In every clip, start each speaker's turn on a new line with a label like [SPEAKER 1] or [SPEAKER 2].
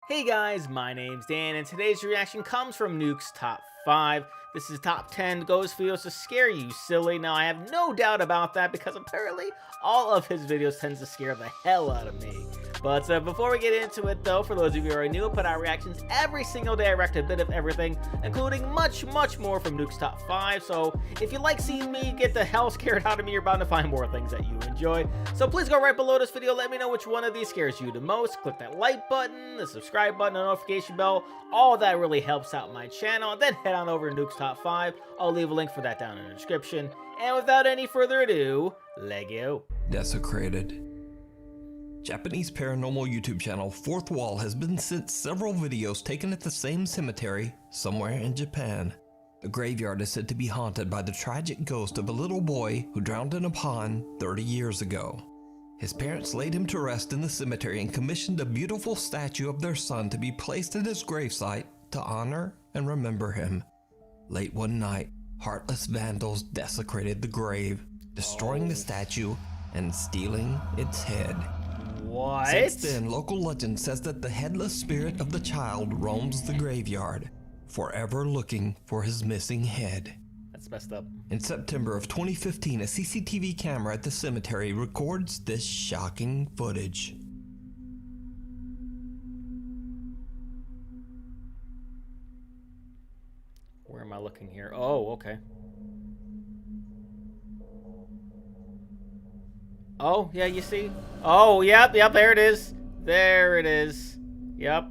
[SPEAKER 1] Hey guys, my name's Dan, and today's reaction comes from Nukes Top 5. This is Top 10 Ghost Videos to Scare You Silly. Now, I have no doubt about that because apparently all of his videos tends to scare the hell out of me. But before we get into it though, for those of you who are new, I put out reactions every single day. I react a bit of everything, including much more from Nukes Top 5. So if you like seeing me get the hell scared out of me, you're bound to find more things that you enjoy. So please go right below this video, let me know which one of these scares you the most. Click that like button, the subscribe button, the notification bell. All that really helps out my channel. And then head on over to Nukes Top 5. I'll leave a link for that down in the description. And without any further ado, let go.
[SPEAKER 2] Desecrated. Japanese paranormal YouTube channel Fourth Wall has been sent several videos taken at the same cemetery somewhere in Japan. The graveyard is said to be haunted by the tragic ghost of a little boy who drowned in a pond 30 years ago. His parents laid him to rest in the cemetery and commissioned a beautiful statue of their son to be placed at his gravesite to honor and remember him. Late one night, heartless vandals desecrated the grave, destroying the statue and stealing its head.
[SPEAKER 1] What?
[SPEAKER 2] Since then, local legend says that the headless spirit of the child roams the graveyard, forever looking for his missing head.
[SPEAKER 1] That's messed up.
[SPEAKER 2] In September of 2015, a CCTV camera at the cemetery records this shocking footage.
[SPEAKER 1] Where am I looking here? Oh, okay. Oh, yeah, you see? Oh, yep, there it is. There it is. Yep.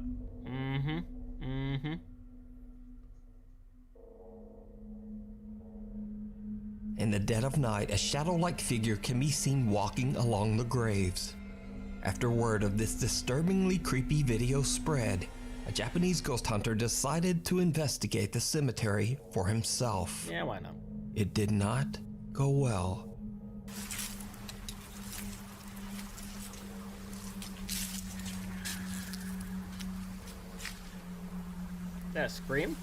[SPEAKER 2] In the dead of night, a shadow-like figure can be seen walking along the graves. After word of this disturbingly creepy video spread, a Japanese ghost hunter decided to investigate the cemetery for himself.
[SPEAKER 1] Yeah, why not?
[SPEAKER 2] It did not go well.
[SPEAKER 1] That a scream?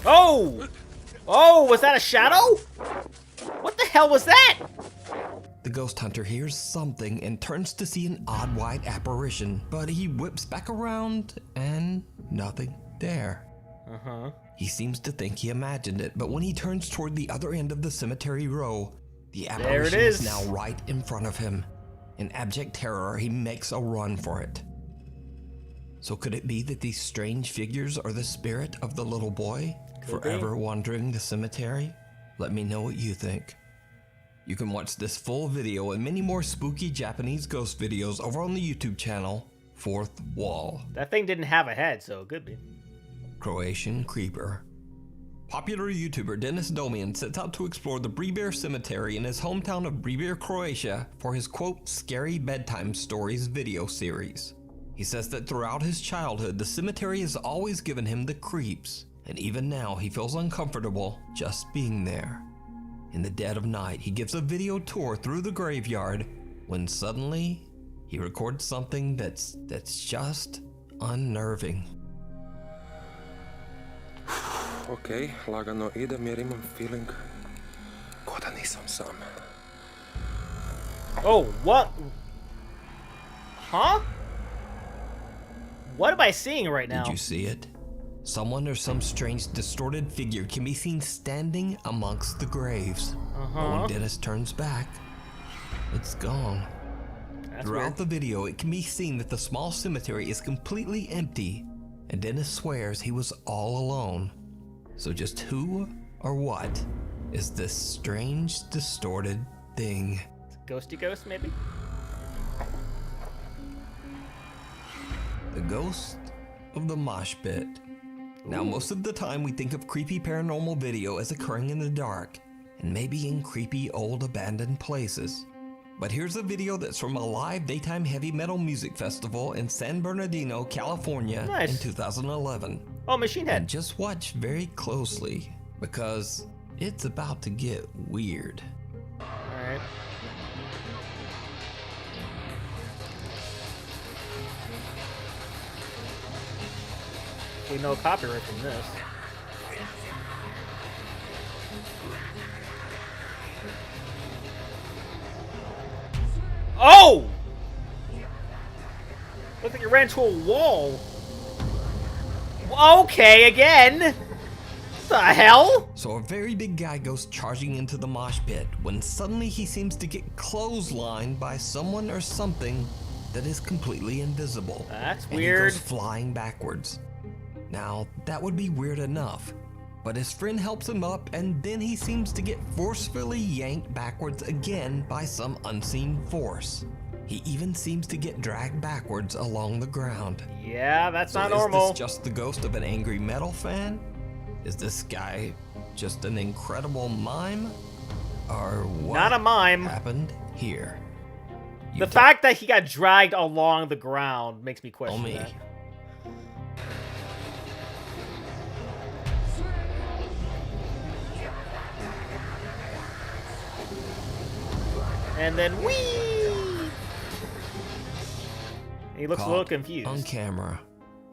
[SPEAKER 1] Oh! Oh, was that a shadow? What the hell was that?
[SPEAKER 2] The ghost hunter hears something and turns to see an odd white apparition, but he whips back around and nothing there. He seems to think he imagined it, but when he turns toward the other end of the cemetery row, the apparition is now right in front of him. In abject terror, he makes a run for it. So could it be that these strange figures are the spirit of the little boy, forever wandering the cemetery? Let me know what you think. You can watch this full video and many more spooky Japanese ghost videos over on the YouTube channel Fourth Wall.
[SPEAKER 1] That thing didn't have a head, so it could be.
[SPEAKER 2] Croatian Creeper. Popular YouTuber Dennis Domian sets out to explore the Breber Cemetery in his hometown of Breber, Croatia for his quote, scary bedtime stories video series. He says that throughout his childhood, the cemetery has always given him the creeps, and even now he feels uncomfortable just being there. In the dead of night, he gives a video tour through the graveyard when suddenly he records something that's just unnerving.
[SPEAKER 3] Okay, lagano idem jer imam feeling ko da nisam sam.
[SPEAKER 1] Oh, what? Huh? What am I seeing right now?
[SPEAKER 2] Did you see it? Someone or some strange distorted figure can be seen standing amongst the graves. But when Dennis turns back, it's gone. Throughout the video, it can be seen that the small cemetery is completely empty, and Dennis swears he was all alone. So just who or what is this strange, distorted thing?
[SPEAKER 1] Ghosty ghost, maybe?
[SPEAKER 2] The ghost of the mosh pit. Now, most of the time we think of creepy paranormal video as occurring in the dark, and maybe in creepy old abandoned places. But here's a video that's from a live daytime heavy metal music festival in San Bernardino, California in 2011.
[SPEAKER 1] Oh, Machine Head.
[SPEAKER 2] And just watch very closely because it's about to get weird.
[SPEAKER 1] Alright. We know copyright from this. Oh! Looks like it ran into a wall. Okay, again. What the hell?
[SPEAKER 2] So a very big guy goes charging into the mosh pit when suddenly he seems to get clotheslined by someone or something that is completely invisible.
[SPEAKER 1] That's
[SPEAKER 2] and
[SPEAKER 1] weird.
[SPEAKER 2] He goes flying backwards. Now, that would be weird enough, but his friend helps him up and then he seems to get forcefully yanked backwards again by some unseen force. He even seems to get dragged backwards along the ground.
[SPEAKER 1] Yeah, that's not
[SPEAKER 2] Is
[SPEAKER 1] normal.
[SPEAKER 2] this just the ghost of an angry metal fan? Is this guy just an incredible mime? Or what
[SPEAKER 1] Not a mime.
[SPEAKER 2] happened here?
[SPEAKER 1] The fact that he got dragged along the ground makes me question
[SPEAKER 2] me.
[SPEAKER 1] that. And then whee! He looks a little
[SPEAKER 2] Caught
[SPEAKER 1] confused.
[SPEAKER 2] on camera.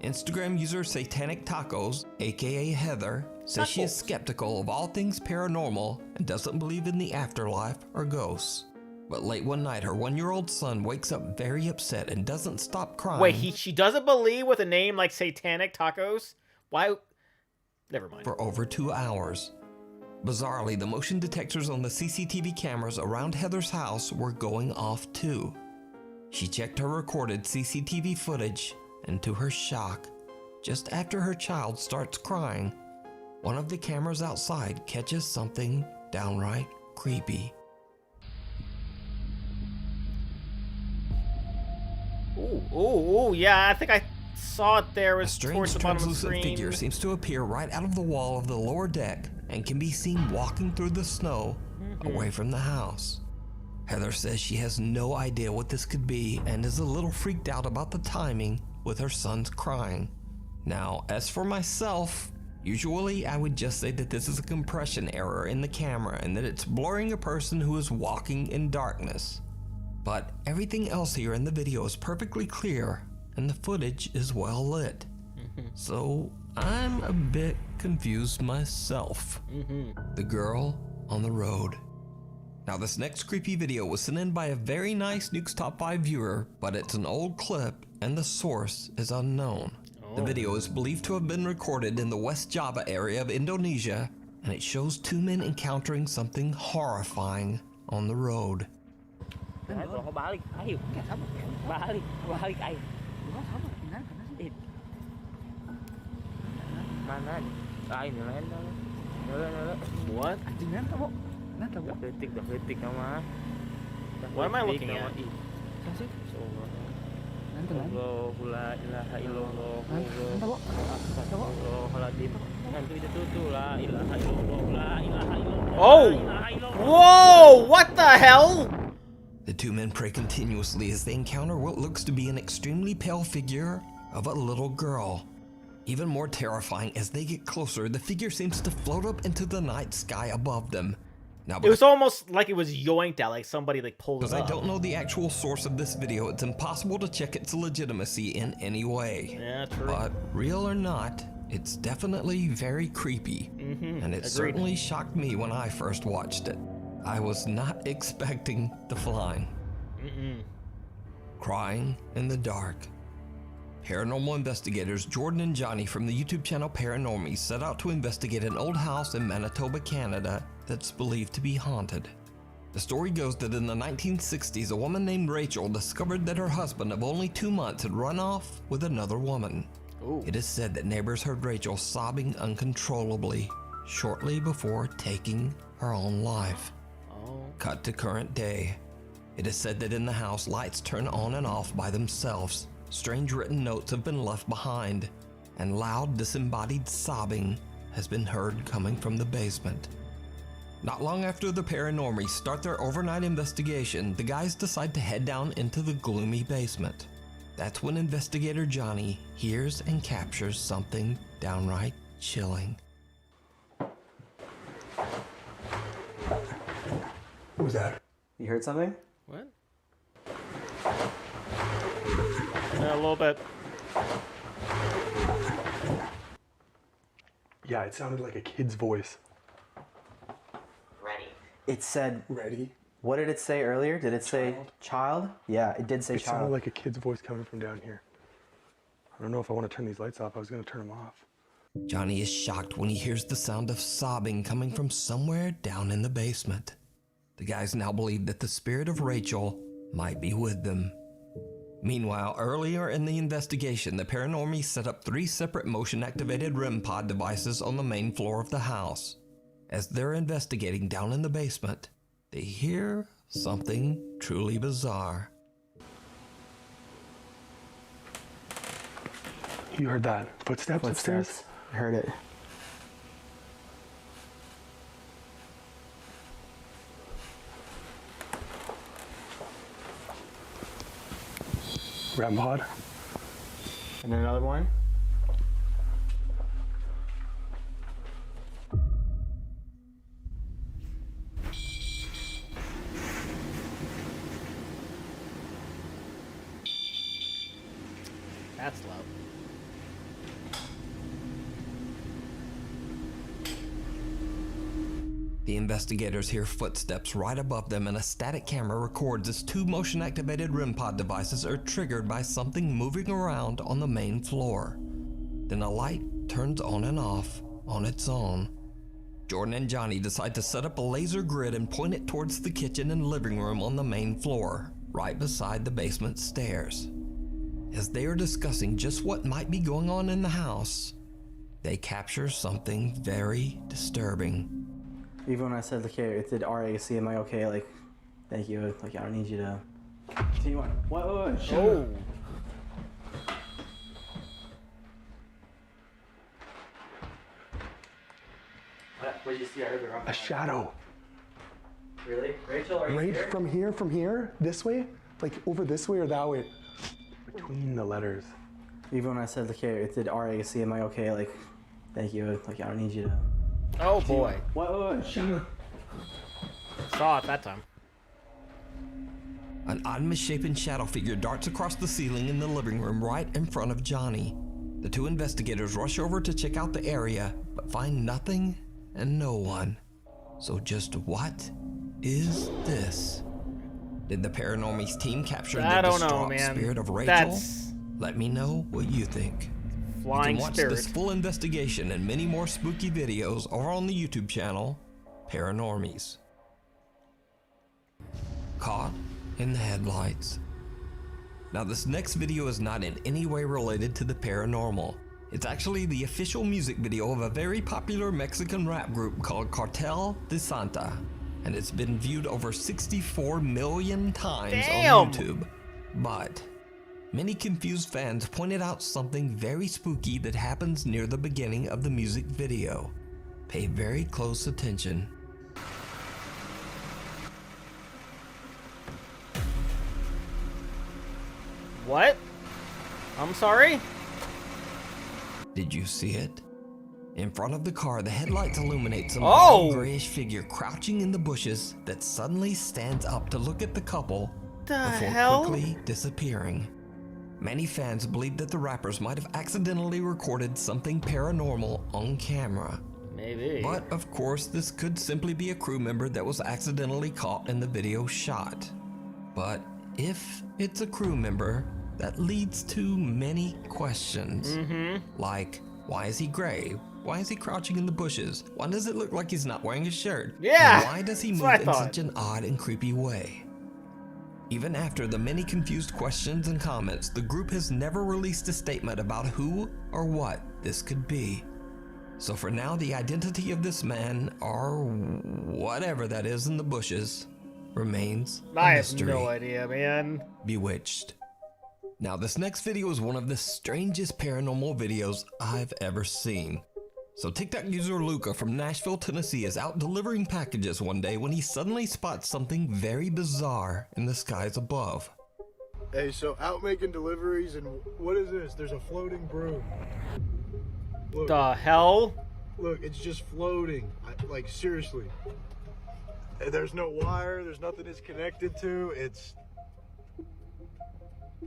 [SPEAKER 2] Instagram user Satanic Tacos, aka Heather, says she is skeptical of all things paranormal and doesn't believe in the afterlife or ghosts. But late one night, her 1-year-old son wakes up very upset and doesn't stop crying.
[SPEAKER 1] Wait, she doesn't believe with a name like Satanic Tacos? Why? Never mind.
[SPEAKER 2] For over 2 hours. Bizarrely, the motion detectors on the CCTV cameras around Heather's house were going off too. She checked her recorded CCTV footage, and to her shock, just after her child starts crying, one of the cameras outside catches something downright creepy.
[SPEAKER 1] Ooh, yeah, I think I saw it there.
[SPEAKER 2] A
[SPEAKER 1] Was
[SPEAKER 2] strange
[SPEAKER 1] towards the bottom of the
[SPEAKER 2] translucent
[SPEAKER 1] screen.
[SPEAKER 2] figure seems to appear right out of the wall of the lower deck and can be seen walking through the snow away from the house. Heather says she has no idea what this could be and is a little freaked out about the timing with her son's crying. Now, as for myself, usually I would just say that this is a compression error in the camera and that it's blurring a person who is walking in darkness. But everything else here in the video is perfectly clear and the footage is well lit. So I'm a bit confused myself. The girl on the road. Now this next creepy video was sent in by a very nice Nukes Top 5 viewer, but it's an old clip and the source is unknown. The video is believed to have been recorded in the West Java area of Indonesia, and it shows 2 men encountering something horrifying on the road.
[SPEAKER 1] What? What am I looking at? Oh! Whoa! What the hell?
[SPEAKER 2] The 2 men pray continuously as they encounter what looks to be an extremely pale figure of a little girl. Even more terrifying, as they get closer, the figure seems to float up into the night sky above them. Now,
[SPEAKER 1] It was almost like it was yoinked out, like somebody like pulled it
[SPEAKER 2] because
[SPEAKER 1] up.
[SPEAKER 2] I don't know the actual source of this video, it's impossible to check its legitimacy in any way.
[SPEAKER 1] Yeah, true.
[SPEAKER 2] But real or not, it's definitely very creepy. And it
[SPEAKER 1] agreed.
[SPEAKER 2] certainly shocked me when I first watched it. I was not expecting the flying. Crying in the dark. Paranormal investigators Jordan and Johnny from the YouTube channel Paranormies set out to investigate an old house in Manitoba, Canada that's believed to be haunted. The story goes that in the 1960s, a woman named Rachel discovered that her husband of only 2 months had run off with another woman. It is said that neighbors heard Rachel sobbing uncontrollably shortly before taking her own life. Cut to current day. It is said that in the house, lights turn on and off by themselves. Strange written notes have been left behind, and loud disembodied sobbing has been heard coming from the basement. Not long after the paranormies start their overnight investigation, the guys decide to head down into the gloomy basement. That's when investigator Johnny hears and captures something downright chilling.
[SPEAKER 4] What was that?
[SPEAKER 5] You heard something?
[SPEAKER 1] What? Yeah, a little bit.
[SPEAKER 4] Yeah, it sounded like a kid's voice.
[SPEAKER 5] Ready. It said...
[SPEAKER 4] Ready?
[SPEAKER 5] What did it say earlier? Did it say child? Yeah, it did say
[SPEAKER 4] It
[SPEAKER 5] child.
[SPEAKER 4] sounded like a kid's voice coming from down here. I don't know if I want to turn these lights off. I was going to turn them off.
[SPEAKER 2] Johnny is shocked when he hears the sound of sobbing coming from somewhere down in the basement. The guys now believe that the spirit of Rachel might be with them. Meanwhile, earlier in the investigation, the paranormies set up 3 separate motion-activated REM pod devices on the main floor of the house. As they're investigating down in the basement, they hear something truly bizarre.
[SPEAKER 4] You heard that? Footsteps upstairs?
[SPEAKER 5] Footsteps. I heard it.
[SPEAKER 4] REM pod?
[SPEAKER 5] And another one.
[SPEAKER 1] That's loud.
[SPEAKER 2] The investigators hear footsteps right above them, and a static camera records as 2 motion-activated REM pod devices are triggered by something moving around on the main floor. Then a light turns on and off on its own. Jordan and Johnny decide to set up a laser grid and point it towards the kitchen and living room on the main floor, right beside the basement stairs. As they are discussing just what might be going on in the house, they capture something very disturbing.
[SPEAKER 5] Even when I said, like, hey, it did RAC, am I okay? Like, thank you. Like, I don't need you to continue on. What?
[SPEAKER 1] Oh.
[SPEAKER 5] What did you see? I heard the wrong.
[SPEAKER 4] A shadow.
[SPEAKER 5] Really? Rachel, are you
[SPEAKER 4] Right
[SPEAKER 5] here?
[SPEAKER 4] from here, this way? Like over this way or that way? Between the letters.
[SPEAKER 5] Even when I said, like, hey, it did RAC, am I okay? Like, thank you. Like, I don't need you to.
[SPEAKER 1] Oh boy.
[SPEAKER 5] What?
[SPEAKER 1] Saw it that time.
[SPEAKER 2] An odd misshapen shadow figure darts across the ceiling in the living room right in front of Johnny. The 2 investigators rush over to check out the area, but find nothing and no one. So just what is this? Did the paranormies team capture the distraught spirit of Rachel? Let me know what you think.
[SPEAKER 1] Flying
[SPEAKER 2] you can watch
[SPEAKER 1] spirit.
[SPEAKER 2] this full investigation and many more spooky videos over on the YouTube channel, Paranormies. Caught in the headlights. Now this next video is not in any way related to the paranormal. It's actually the official music video of a very popular Mexican rap group called Cartel de Santa, and it's been viewed over 64 million times on YouTube. But many confused fans pointed out something very spooky that happens near the beginning of the music video. Pay very close attention.
[SPEAKER 1] What? I'm sorry?
[SPEAKER 2] Did you see it? In front of the car, the headlights illuminate some grayish figure crouching in the bushes that suddenly stands up to look at the couple before quickly disappearing. Many fans believe that the rappers might have accidentally recorded something paranormal on camera.
[SPEAKER 1] Maybe.
[SPEAKER 2] But of course, this could simply be a crew member that was accidentally caught in the video shot. But if it's a crew member, that leads to many questions. Like, why is he gray? Why is he crouching in the bushes? Why does it look like he's not wearing a shirt?
[SPEAKER 1] Yeah,
[SPEAKER 2] And why does he move in such an odd and creepy way? Even after the many confused questions and comments, the group has never released a statement about who or what this could be. So for now, the identity of this man, or whatever that is in the bushes, remains a mystery.
[SPEAKER 1] I have no idea, man.
[SPEAKER 2] Bewitched. Now this next video is one of the strangest paranormal videos I've ever seen. So TikTok user Luca from Nashville, Tennessee is out delivering packages one day when he suddenly spots something very bizarre in the skies above.
[SPEAKER 6] Hey, so out making deliveries, and what is this? There's a floating broom. Look,
[SPEAKER 1] The hell?
[SPEAKER 6] look, it's just floating. Like, seriously. There's no wire, there's nothing it's connected to. It's...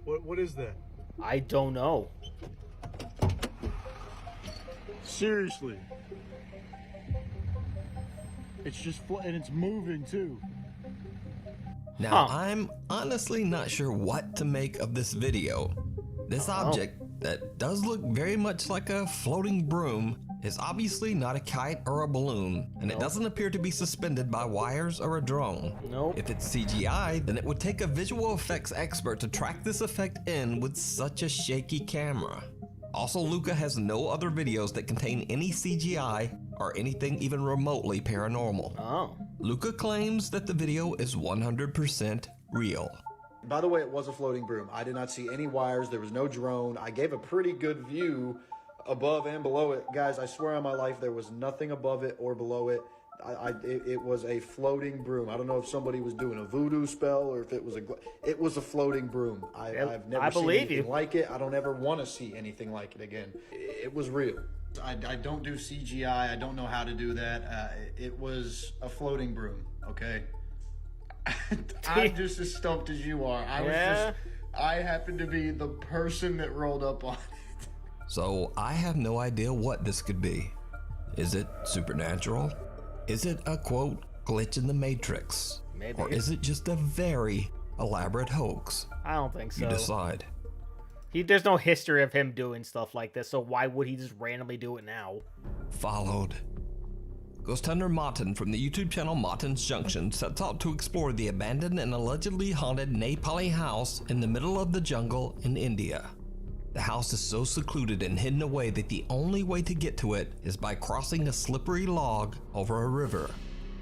[SPEAKER 6] What is that?
[SPEAKER 1] I don't know.
[SPEAKER 6] Seriously. It's just and it's moving too.
[SPEAKER 2] Now,
[SPEAKER 1] Huh.
[SPEAKER 2] I'm honestly not sure what to make of this video. This object that does look very much like a floating broom is obviously not a kite or a balloon, and it doesn't appear to be suspended by wires or a drone.
[SPEAKER 1] Nope.
[SPEAKER 2] If it's CGI, then it would take a visual effects expert to track this effect in with such a shaky camera. Also, Luca has no other videos that contain any CGI or anything even remotely paranormal.
[SPEAKER 1] Oh.
[SPEAKER 2] Luca claims that the video is 100% real.
[SPEAKER 7] By the way, it was a floating broom. I did not see any wires. There was no drone. I gave a pretty good view above and below it. Guys, I swear on my life, there was nothing above it or below it. It was a floating broom. I don't know if somebody was doing a voodoo spell or if it was it was a floating broom. I've never seen anything like it. I don't ever want to see anything like it again. It was real. I don't do CGI. I don't know how to do that. It was a floating broom, okay? I'm just as stumped as you are. I happened to be the person that rolled up on it.
[SPEAKER 2] So I have no idea what this could be. Is it supernatural? Is it a quote glitch in the Matrix?
[SPEAKER 1] Maybe.
[SPEAKER 2] Or is it just a very elaborate hoax?
[SPEAKER 1] I don't think so.
[SPEAKER 2] You decide.
[SPEAKER 1] There's no history of him doing stuff like this, so why would he just randomly do it now?
[SPEAKER 2] Followed. Ghost hunter Martin from the YouTube channel Martin's Junction sets out to explore the abandoned and allegedly haunted Nepali house in the middle of the jungle in India. The house is so secluded and hidden away that the only way to get to it is by crossing a slippery log over a river.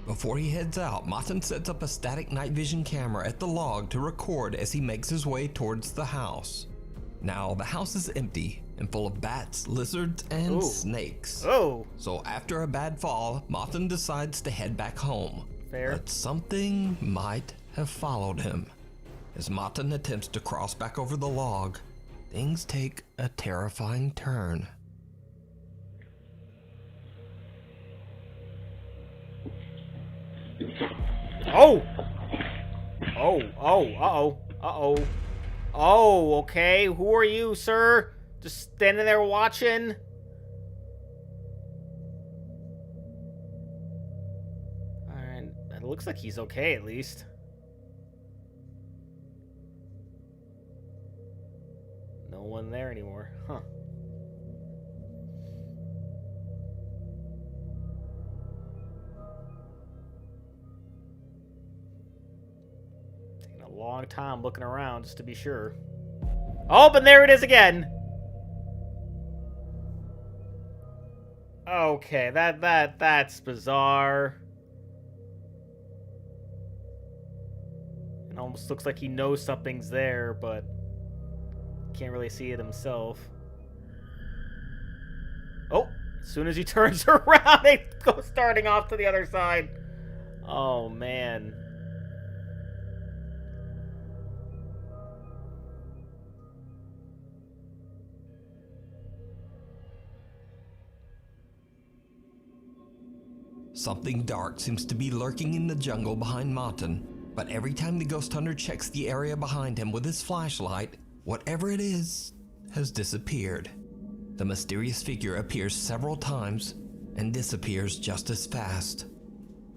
[SPEAKER 2] Before he heads out, Martin sets up a static night vision camera at the log to record as he makes his way towards the house. Now, the house is empty and full of bats, lizards, and snakes.
[SPEAKER 1] Oh.
[SPEAKER 2] So after a bad fall, Martin decides to head back home.
[SPEAKER 1] Fair.
[SPEAKER 2] But something might have followed him. As Martin attempts to cross back over the log, things take a terrifying turn.
[SPEAKER 1] Oh! Oh, uh-oh. Oh, okay. Who are you, sir? Just standing there watching? Alright, it looks like he's okay at least. No one there anymore, huh? Taking a long time looking around just to be sure. Oh, but there it is again. Okay, that's bizarre. It almost looks like he knows something's there, but can't really see it himself. Oh, as soon as he turns around, it goes starting off to the other side. Oh, man.
[SPEAKER 2] Something dark seems to be lurking in the jungle behind Martin, but every time the ghost hunter checks the area behind him with his flashlight, whatever it is has disappeared. The mysterious figure appears several times and disappears just as fast.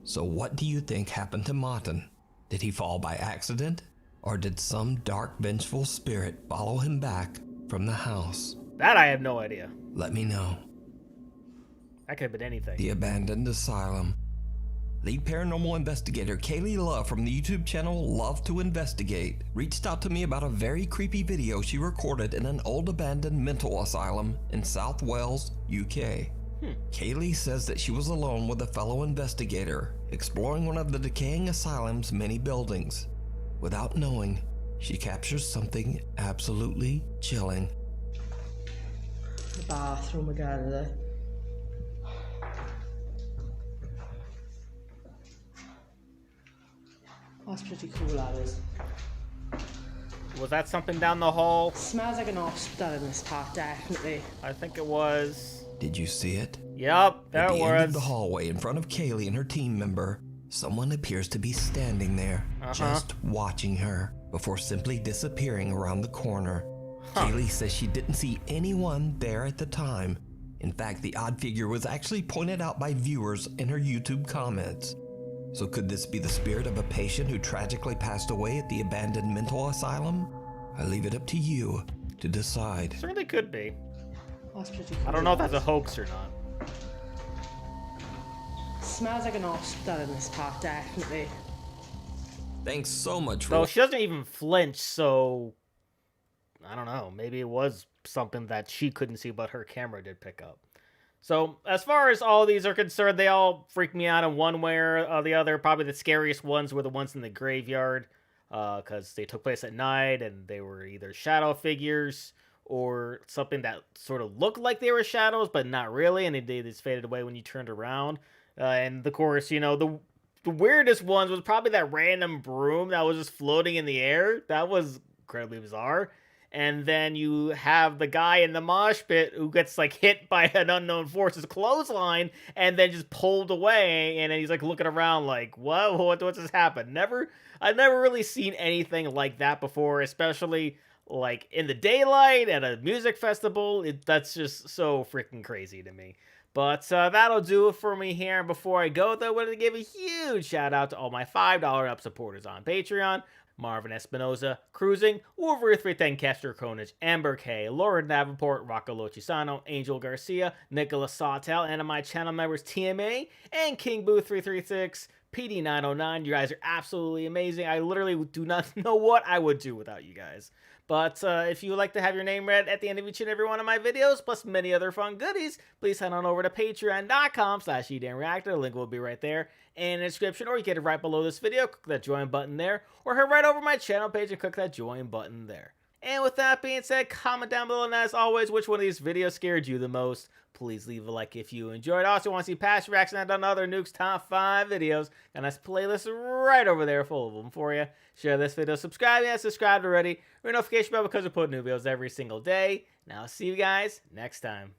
[SPEAKER 2] So what do you think happened to Martin? Did he fall by accident? Or did some dark, vengeful spirit follow him back from the house?
[SPEAKER 1] That I have no idea.
[SPEAKER 2] Let me know.
[SPEAKER 1] That could have been anything.
[SPEAKER 2] The abandoned asylum. Lead paranormal investigator Kaylee Love from the YouTube channel Love to Investigate reached out to me about a very creepy video she recorded in an old abandoned mental asylum in South Wales, UK. Kaylee says that she was alone with a fellow investigator exploring one of the decaying asylum's many buildings. Without knowing, she captures something absolutely chilling.
[SPEAKER 8] The bathroom again, is it? That's pretty cool, that is.
[SPEAKER 1] Was that something down the hall?
[SPEAKER 8] Smells like an hospital in this part, definitely.
[SPEAKER 1] I think it was.
[SPEAKER 2] Did you see it?
[SPEAKER 1] Yep, there
[SPEAKER 2] At
[SPEAKER 1] it
[SPEAKER 2] the end of
[SPEAKER 1] was.
[SPEAKER 2] the hallway in front of Kaylee and her team member, someone appears to be standing there, just watching her, before simply disappearing around the corner. Kaylee says she didn't see anyone there at the time. In fact, the odd figure was actually pointed out by viewers in her YouTube comments. So could this be the spirit of a patient who tragically passed away at the abandoned mental asylum? I leave it up to you to decide.
[SPEAKER 1] Certainly could be.
[SPEAKER 8] That's pretty cool.
[SPEAKER 1] I don't know if that's a hoax or not.
[SPEAKER 8] Smells like an hospital in this part, definitely.
[SPEAKER 2] Thanks so much for...
[SPEAKER 1] Though she doesn't even flinch, so... I don't know. Maybe it was something that she couldn't see, but her camera did pick up. So, as far as all these are concerned, they all freak me out in one way or the other. Probably the scariest ones were the ones in the graveyard, because they took place at night, and they were either shadow figures or something that sort of looked like they were shadows, but not really, and they just faded away when you turned around. And, of course, you know, the weirdest ones was probably that random broom that was just floating in the air. That was incredibly bizarre. And then you have the guy in the mosh pit who gets, like, hit by an unknown force's clothesline and then just pulled away. And then he's, like, looking around like, whoa, what just happened? I've never really seen anything like that before, especially, like, in the daylight at a music festival. That's just so freaking crazy to me. But that'll do it for me here. And before I go, though, I wanted to give a huge shout out to all my $5 up supporters on Patreon. Marvin Espinoza, Cruising, Wolverine 3, Thankscaster Conage, Amber K, Lauren Davenport, Rocco Lochisano, Angel Garcia, Nicholas Sawtell, and my channel members TMA and King Boo 336, PD909. You guys are absolutely amazing. I literally do not know what I would do without you guys. But if you would like to have your name read at the end of each and every one of my videos, plus many other fun goodies, please head on over to patreon.com/EdenReactor. The link will be right there in the description, or you get it right below this video. Click that join button there, or head right over my channel page and click that join button there. And with that being said, comment down below, and as always, which one of these videos scared you the most. Please leave a like if you enjoyed. Also, want to see past reactions I've done other Nukes Top 5 videos. Got a nice playlist right over there full of them for you. Share this video, subscribe if you haven't subscribed already. Ring notification bell because we put new videos every single day. Now, I'll see you guys next time.